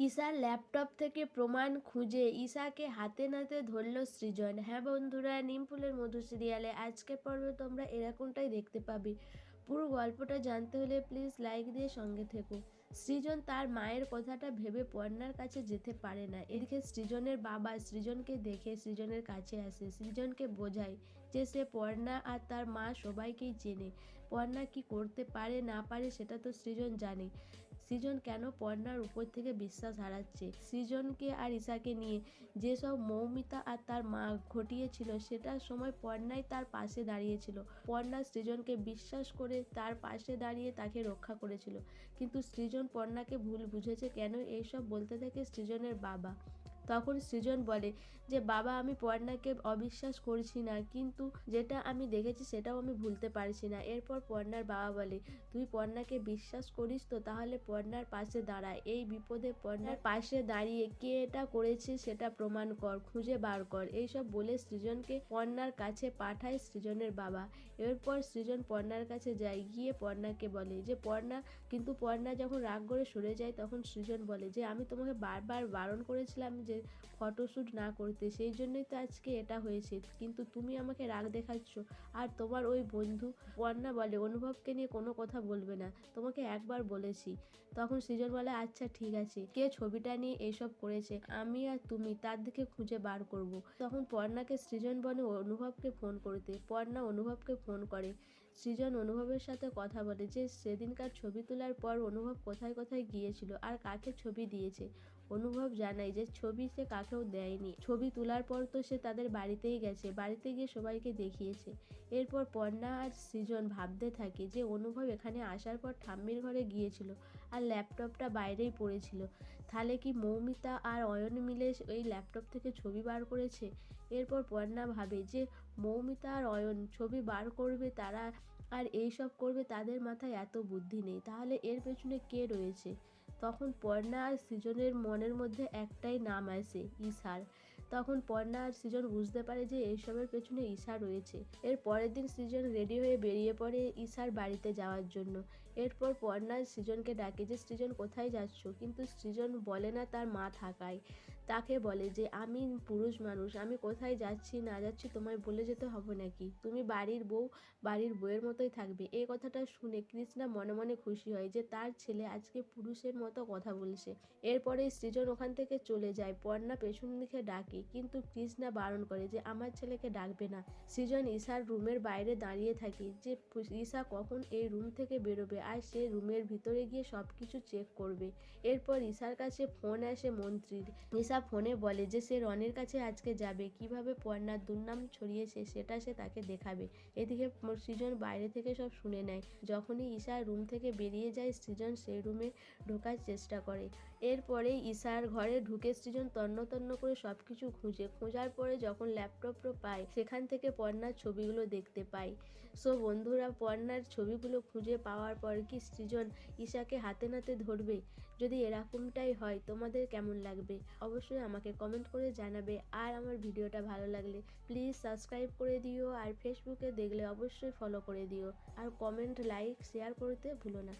ঈশার ল্যাপটপ থেকে প্রমাণ খুঁজে ঈশাকে হাতে নাতে ধরল সৃজন। হ্যাঁ বন্ধুরা, নিমফুলের মধু সিরিয়ালে আজকের পর্বে তোমরা এরকমটাই দেখতে পাবে। পুরো গল্পটা জানতে হলে প্লিজ লাইক দিয়ে সঙ্গে থেকো। সৃজন তার মায়ের কথাটা ভেবে পর্ণার কাছে যেতে পারে না। এদিকে সৃজনের বাবা সৃজনকে দেখে সৃজনের কাছে আসে, সৃজনকে বোঝায় যে সে পর্ণা আর তার মা সবাইকেই চেনে। পর্ণা কি করতে পারে না পারে সেটা তো সৃজন জানে। সৃজন কেন পর্ণার উপর থেকে বিশ্বাস হারাচ্ছে, সৃজনকে আর ঈশাকে নিয়ে যেসব মৌমিতা আর তার মা ঘটিয়েছিল সেটার সময় পর্ণাই তার পাশে দাঁড়িয়েছিল। পর্ণা সৃজনকে বিশ্বাস করে তার পাশে দাঁড়িয়ে তাকে রক্ষা করেছিল, কিন্তু সৃজন পর্ণাকে ভুল বুঝেছে। কেন এইসব বলতে থাকে সৃজনের বাবা। তখন সৃজন বলে যে বাবা, আমি পর্ণাকে অবিশ্বাস করছি না, কিন্তু যেটা আমি দেখেছি সেটাও আমি ভুলতে পারছি না। এরপর পর্ণার বাবা বলে, তুই পর্ণাকে বিশ্বাস করিস তো, তাহলে পর্ণার পাশে দাঁড়া। এই বিপদে পর্ণার পাশে দাঁড়িয়ে কে এটা করেছে সেটা প্রমাণ কর, খুঁজে বার কর। এইসব বলে সৃজনকে পর্ণার কাছে পাঠায় সৃজনের বাবা। এরপর সৃজন পর্ণার কাছে যায়, গিয়ে পর্ণাকে বলে যে পর্ণা, কিন্তু পর্ণা যখন রাগ করে সরে যায় তখন সৃজন বলে যে আমি তোমাকে বারবার বারণ করেছিলাম যে ফটোশ্যুট না করতে, সেই জন্যই তো আজকে এটা হয়েছে, কিন্তু তুমি আমাকে রাগ দেখাচ্ছ। আর তোমার ওই বন্ধু। পর্ণা বলে অনুভবকে নিয়ে কোনো কথা বলবে না, তোমাকে একবার বলেছি। তখন সৃজন বলে আচ্ছা ঠিক আছে, কে ছবিটা নিয়ে এইসব করেছে, আমি আর তুমি তার দিকে খুঁজে বার করব। তখন পর্ণাকে সৃজন বলে অনুভবকে ফোন করতে। পর্ণা অনুভবকে ফোন করে। সৃজন অনুভবের সাথে কথা বলে যে সেদিনকার ছবি তোলার পর অনুভব কোথায় কোথায় গিয়েছিল আর কাকে ছবি দিয়েছে। অনুভব জানায় যে ছবি সে কাকেও দেয়নি, ছবি তোলার পর তো সে তাদের বাড়িতেই গেছে, বাড়িতে গিয়ে সবাইকে দেখিয়েছে। এরপর পর্ণা আর সৃজন ভাবতে থাকে যে অনুভব এখানে আসার পর ঠাম্মির ঘরে গিয়েছিল আর ল্যাপটপটা বাইরেই পড়েছিল, তাহলে কি মৌমিতা আর অয়ন মিলে ওই ল্যাপটপ থেকে ছবি বার করেছে। এরপর পর্ণা ভাবে যে মৌমিতা আর অয়ন ছবি বার করবে তারা, আর এই সব করবে, তাদের মাথায় এত বুদ্ধি নেই, তাহলে এর পেছনে কে রয়েছে। তখন পর্ণা আর সৃজনের মনের মধ্যে একটাই নাম আসে, ঈশার। তখন পর্ণা আর সৃজন বুঝতে পারে যে এইসবের পেছনে ঈশা রয়েছে। এর পরের দিন সৃজন রেডি হয়ে বেরিয়ে পড়ে ঈশার বাড়িতে যাওয়ার জন্য। এরপর পর্ণা সৃজনকে ডাকে যে সৃজন কোথায় যাচ্ছ, কিন্তু সৃজন বলে না তার মা থাকায়। তাকে বলে যে আমি পুরুষ মানুষ, আমি কোথায় যাচ্ছি না যাচ্ছি তোমায় বলে যেতে হবে নাকি, তুমি বাড়ির বউ, বাড়ির বউয়ের মতোই থাকবে। এই কথাটা শুনে কৃষ্ণা মনে মনে খুশি হয় যে তার ছেলে আজকে পুরুষের মতো কথা বলছে। এরপরে সৃজন ওখান থেকে চলে যায়। পর্ণা পেছন দিকে ডাকে, কিন্তু কৃষ্ণা বারণ করে যে আমার ছেলেকে ডাকবে না। সৃজন ঈশার রুমের বাইরে দাঁড়িয়ে থাকে যে ঈশা কখন এই রুম থেকে বেরোবে আর সে রুমের ভিতরে গিয়ে সবকিছু চেক করবে। এরপর ঈশার কাছে ফোন আসে মন্ত্রীর। ঈশা ফোনে বলে যে সে রনির কাছে আজকে যাবে, কিভাবে পর্ণার দুর্নাম ছড়িয়েছে সেটা সে তাকে দেখাবে। এদিকে সৃজন বাইরে থেকে সব শুনে নেয়। যখনই ঈশা রুম থেকে বেরিয়ে যায় সৃজন সেই রুমে ঢোকার চেষ্টা করে। এরপরে ঈশার ঘরে ঢুকে সৃজন তন্ন তন্ন করে সবকিছু খোঁজার পরে যখন ল্যাপটপটা পায় সেখান থেকে পর্ণার ছবিগুলো দেখতে পায়। সো বন্ধুরা, পর্ণার ছবিগুলো খুঁজে পাওয়ার পর কি সৃজন ঈশাকে হাতে নাতে ধরবে? যদি এরকমটাই হয় তোমাদের কেমন লাগবে অবশ্যই আমাকে কমেন্ট করে জানাবে। আর আমার ভিডিওটা ভালো লাগলে প্লিজ সাবস্ক্রাইব করে দিও, আর ফেসবুকে দেখলে অবশ্যই ফলো করে দিও, আর কমেন্ট লাইক শেয়ার করতে ভুলো না।